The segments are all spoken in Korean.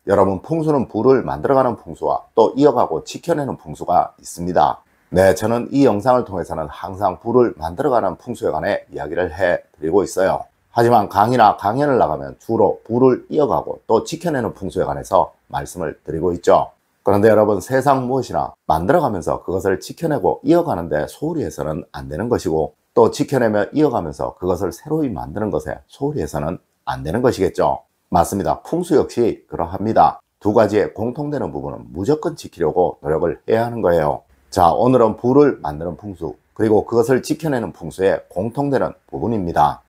여러분, 풍수는 부를 만들어가는 풍수와 또 이어가고 지켜내는 풍수가 있습니다. 네, 저는 이 영상을 통해서는 항상 부를 만들어가는 풍수에 관해 이야기를 해드리고 있어요. 하지만 강의나 강연을 나가면 주로 부를 이어가고 또 지켜내는 풍수에 관해서 말씀을 드리고 있죠. 그런데 여러분, 세상 무엇이나 만들어가면서 그것을 지켜내고 이어가는데 소홀히 해서는 안 되는 것이고, 또 지켜내며 이어가면서 그것을 새로이 만드는 것에 소홀히 해서는 안 되는 것이겠죠. 맞습니다. 풍수 역시 그러합니다. 두 가지의 공통되는 부분은 무조건 지키려고 노력을 해야 하는 거예요. 자, 오늘은 부를 만드는 풍수, 그리고 그것을 지켜내는 풍수의 공통되는 부분입니다.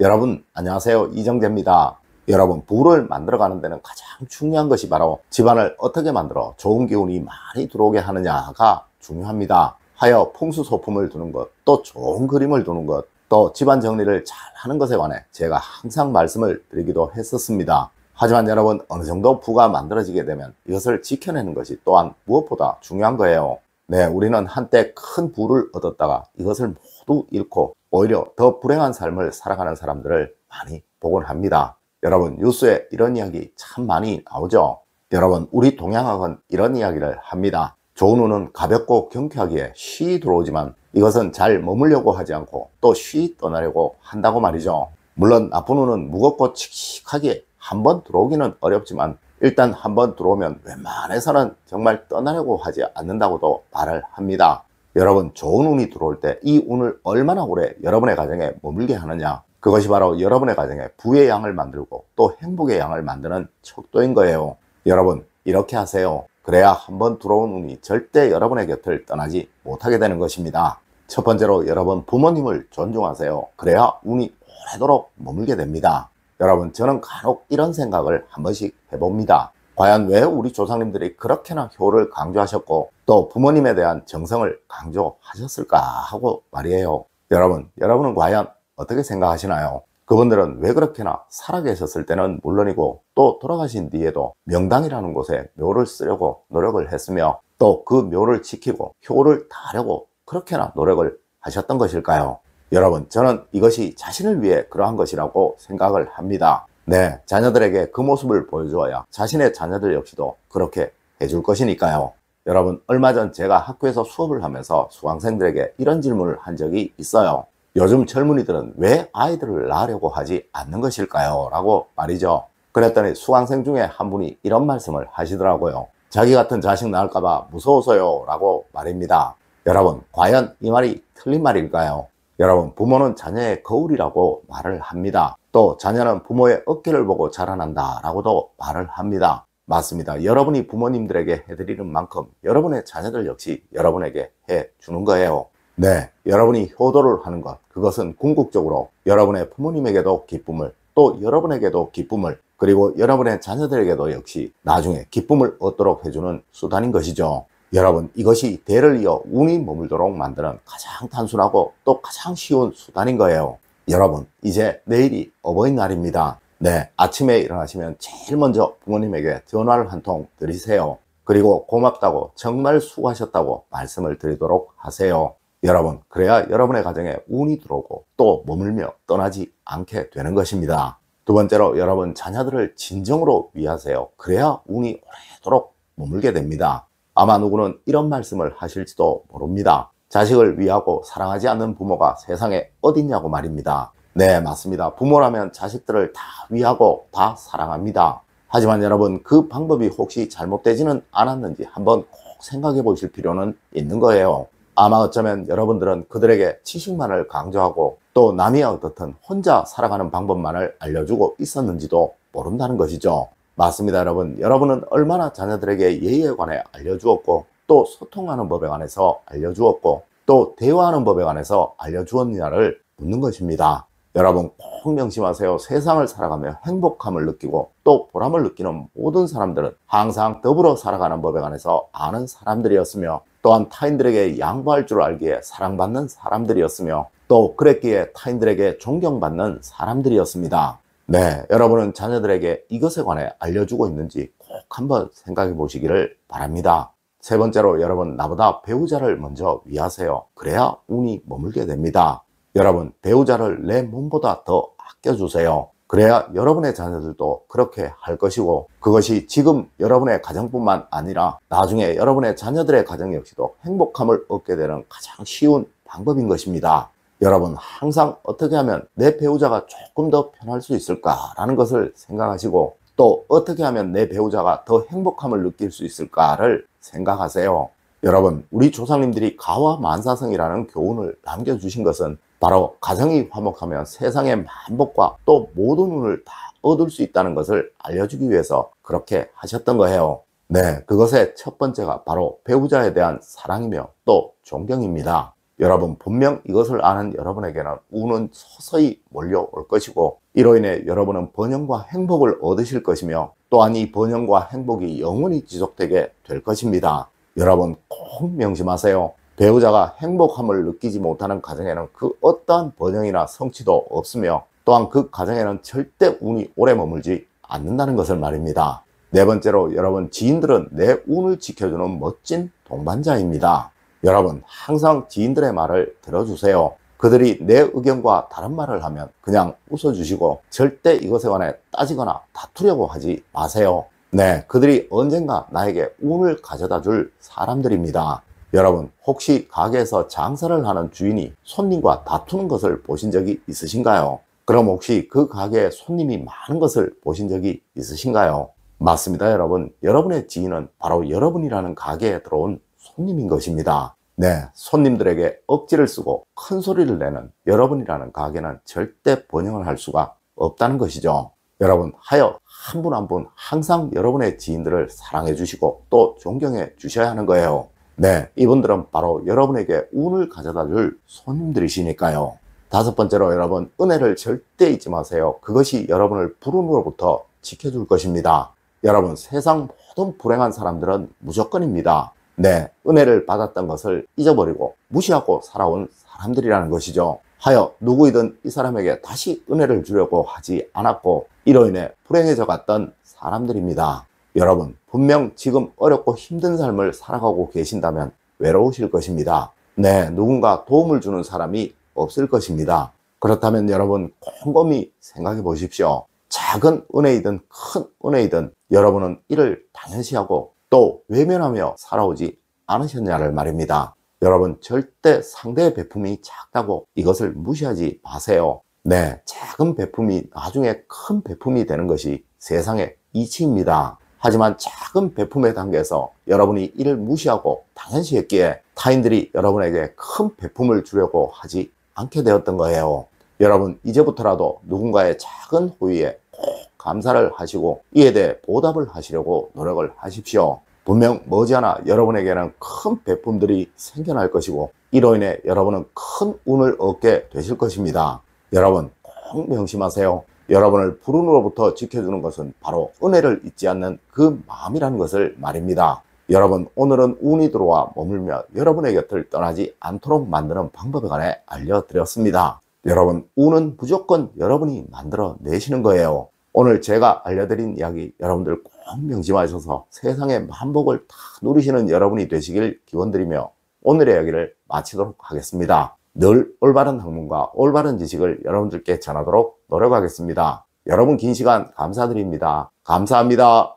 여러분, 안녕하세요. 이정재입니다. 여러분, 부를 만들어가는 데는 가장 중요한 것이 바로 집안을 어떻게 만들어 좋은 기운이 많이 들어오게 하느냐가 중요합니다. 하여 풍수 소품을 두는 것, 또 좋은 그림을 두는 것, 또 집안 정리를 잘 하는 것에 관해 제가 항상 말씀을 드리기도 했었습니다. 하지만 여러분, 어느 정도 부가 만들어지게 되면 이것을 지켜내는 것이 또한 무엇보다 중요한 거예요. 네, 우리는 한때 큰 부를 얻었다가 이것을 모두 잃고 오히려 더 불행한 삶을 살아가는 사람들을 많이 보곤 합니다. 여러분, 뉴스에 이런 이야기 참 많이 나오죠. 여러분, 우리 동양학은 이런 이야기를 합니다. 좋은 운은 가볍고 경쾌하기에 쉬이 들어오지만 이것은 잘 머물려고 하지 않고 또 쉬이 떠나려고 한다고 말이죠. 물론 나쁜 운은 무겁고 칙칙하게 한번 들어오기는 어렵지만 일단 한번 들어오면 웬만해서는 정말 떠나려고 하지 않는다고도 말을 합니다. 여러분, 좋은 운이 들어올 때 이 운을 얼마나 오래 여러분의 가정에 머물게 하느냐, 그것이 바로 여러분의 가정에 부의 양을 만들고 또 행복의 양을 만드는 척도인 거예요. 여러분, 이렇게 하세요. 그래야 한번 들어온 운이 절대 여러분의 곁을 떠나지 못하게 되는 것입니다. 첫 번째로 여러분, 부모님을 존중하세요. 그래야 운이 오래도록 머물게 됩니다. 여러분, 저는 간혹 이런 생각을 한 번씩 해봅니다. 과연 왜 우리 조상님들이 그렇게나 효를 강조하셨고 또 부모님에 대한 정성을 강조하셨을까 하고 말이에요. 여러분은 과연 어떻게 생각하시나요? 그분들은 왜 그렇게나 살아계셨을 때는 물론이고 또 돌아가신 뒤에도 명당이라는 곳에 묘를 쓰려고 노력을 했으며 또 그 묘를 지키고 효를 다하려고 그렇게나 노력을 하셨던 것일까요? 여러분, 저는 이것이 자신을 위해 그러한 것이라고 생각을 합니다. 네, 자녀들에게 그 모습을 보여주어야 자신의 자녀들 역시도 그렇게 해줄 것이니까요. 여러분, 얼마 전 제가 학교에서 수업을 하면서 수강생들에게 이런 질문을 한 적이 있어요. 요즘 젊은이들은 왜 아이들을 낳으려고 하지 않는 것일까요? 라고 말이죠. 그랬더니 수강생 중에 한 분이 이런 말씀을 하시더라고요. 자기 같은 자식 낳을까봐 무서워서요 라고 말입니다. 여러분, 과연 이 말이 틀린 말일까요? 여러분, 부모는 자녀의 거울이라고 말을 합니다. 또 자녀는 부모의 어깨를 보고 자라난다 라고도 말을 합니다. 맞습니다. 여러분이 부모님들에게 해드리는 만큼 여러분의 자녀들 역시 여러분에게 해주는 거예요. 네, 여러분이 효도를 하는 것, 그것은 궁극적으로 여러분의 부모님에게도 기쁨을, 또 여러분에게도 기쁨을, 그리고 여러분의 자녀들에게도 역시 나중에 기쁨을 얻도록 해주는 수단인 것이죠. 여러분, 이것이 대를 이어 운이 머물도록 만드는 가장 단순하고 또 가장 쉬운 수단인 거예요. 여러분, 이제 내일이 어버이날입니다. 네, 아침에 일어나시면 제일 먼저 부모님에게 전화를 한 통 드리세요. 그리고 고맙다고, 정말 수고하셨다고 말씀을 드리도록 하세요. 여러분, 그래야 여러분의 가정에 운이 들어오고 또 머물며 떠나지 않게 되는 것입니다. 두 번째로 여러분, 자녀들을 진정으로 위하세요. 그래야 운이 오래도록 머물게 됩니다. 아마 누구는 이런 말씀을 하실지도 모릅니다. 자식을 위하고 사랑하지 않는 부모가 세상에 어딨냐고 말입니다. 네, 맞습니다. 부모라면 자식들을 다 위하고 다 사랑합니다. 하지만 여러분, 그 방법이 혹시 잘못되지는 않았는지 한번 꼭 생각해 보실 필요는 있는 거예요. 아마 어쩌면 여러분들은 그들에게 지식만을 강조하고 또 남이 어떻든 혼자 살아가는 방법만을 알려주고 있었는지도 모른다는 것이죠. 맞습니다. 여러분은 얼마나 자녀들에게 예의에 관해 알려주었고 또 소통하는 법에 관해서 알려주었고 또 대화하는 법에 관해서 알려주었느냐를 묻는 것입니다. 여러분, 꼭 명심하세요. 세상을 살아가며 행복함을 느끼고 또 보람을 느끼는 모든 사람들은 항상 더불어 살아가는 법에 관해서 아는 사람들이었으며 또한 타인들에게 양보할 줄 알기에 사랑받는 사람들이었으며 또 그랬기에 타인들에게 존경받는 사람들이었습니다. 네, 여러분은 자녀들에게 이것에 관해 알려주고 있는지 꼭 한번 생각해 보시기를 바랍니다. 세 번째로 여러분, 나보다 배우자를 먼저 위하세요. 그래야 운이 머물게 됩니다. 여러분, 배우자를 내 몸보다 더 아껴주세요. 그래야 여러분의 자녀들도 그렇게 할 것이고, 그것이 지금 여러분의 가정뿐만 아니라 나중에 여러분의 자녀들의 가정 역시도 행복함을 얻게 되는 가장 쉬운 방법인 것입니다. 여러분, 항상 어떻게 하면 내 배우자가 조금 더 편할 수 있을까라는 것을 생각하시고, 또 어떻게 하면 내 배우자가 더 행복함을 느낄 수 있을까를 생각하세요. 여러분, 우리 조상님들이 가와만사성이라는 교훈을 남겨주신 것은 바로 가정이 화목하면 세상의 만복과 또 모든 운을 다 얻을 수 있다는 것을 알려주기 위해서 그렇게 하셨던 거예요. 네, 그것의 첫 번째가 바로 배우자에 대한 사랑이며 또 존경입니다. 여러분, 분명 이것을 아는 여러분에게는 운은 서서히 몰려올 것이고, 이로 인해 여러분은 번영과 행복을 얻으실 것이며, 또한 이 번영과 행복이 영원히 지속되게 될 것입니다. 여러분, 꼭 명심하세요. 배우자가 행복함을 느끼지 못하는 가정에는 그 어떠한 번영이나 성취도 없으며, 또한 그 가정에는 절대 운이 오래 머물지 않는다는 것을 말입니다. 네 번째로, 여러분, 지인들은 내 운을 지켜주는 멋진 동반자입니다. 여러분, 항상 지인들의 말을 들어주세요. 그들이 내 의견과 다른 말을 하면 그냥 웃어주시고, 절대 이것에 관해 따지거나 다투려고 하지 마세요. 네, 그들이 언젠가 나에게 운을 가져다 줄 사람들입니다. 여러분, 혹시 가게에서 장사를 하는 주인이 손님과 다투는 것을 보신 적이 있으신가요? 그럼 혹시 그 가게에 손님이 많은 것을 보신 적이 있으신가요? 맞습니다, 여러분. 여러분의 지인은 바로 여러분이라는 가게에 들어온 손님인 것입니다. 네, 손님들에게 억지를 쓰고 큰 소리를 내는 여러분이라는 가게는 절대 번영을 할 수가 없다는 것이죠. 여러분, 하여 한 분 한 분 항상 여러분의 지인들을 사랑해 주시고 또 존경해 주셔야 하는 거예요. 네, 이분들은 바로 여러분에게 운을 가져다 줄 손님들이시니까요. 다섯 번째로, 여러분, 은혜를 절대 잊지 마세요. 그것이 여러분을 불운으로부터 지켜줄 것입니다. 여러분, 세상 모든 불행한 사람들은 무조건입니다. 네, 은혜를 받았던 것을 잊어버리고 무시하고 살아온 사람들이라는 것이죠. 하여 누구이든 이 사람에게 다시 은혜를 주려고 하지 않았고, 이로 인해 불행해져 갔던 사람들입니다. 여러분, 분명 지금 어렵고 힘든 삶을 살아가고 계신다면 외로우실 것입니다. 네, 누군가 도움을 주는 사람이 없을 것입니다. 그렇다면 여러분, 곰곰이 생각해 보십시오. 작은 은혜이든 큰 은혜이든 여러분은 이를 당연시하고 또 외면하며 살아오지 않으셨냐를 말입니다. 여러분, 절대 상대의 베품이 작다고 이것을 무시하지 마세요. 네, 작은 베품이 나중에 큰 베품이 되는 것이 세상의 이치입니다. 하지만 작은 베품의 단계에서 여러분이 이를 무시하고 당연시했기에 타인들이 여러분에게 큰 베품을 주려고 하지 않게 되었던 거예요. 여러분, 이제부터라도 누군가의 작은 호의에 꼭 감사를 하시고 이에 대해 보답을 하시려고 노력을 하십시오. 분명 머지않아 여러분에게는 큰 베품들이 생겨날 것이고, 이로 인해 여러분은 큰 운을 얻게 되실 것입니다. 여러분, 꼭 명심하세요. 여러분을 불운으로부터 지켜주는 것은 바로 은혜를 잊지 않는 그 마음이라는 것을 말입니다. 여러분, 오늘은 운이 들어와 머물며 여러분의 곁을 떠나지 않도록 만드는 방법에 관해 알려드렸습니다. 여러분, 운은 무조건 여러분이 만들어 내시는 거예요. 오늘 제가 알려드린 이야기 여러분들 꼭 명심하셔서 세상의 만복을 다 누리시는 여러분이 되시길 기원드리며 오늘의 이야기를 마치도록 하겠습니다. 늘 올바른 학문과 올바른 지식을 여러분들께 전하도록 노력하겠습니다. 여러분, 긴 시간 감사드립니다. 감사합니다.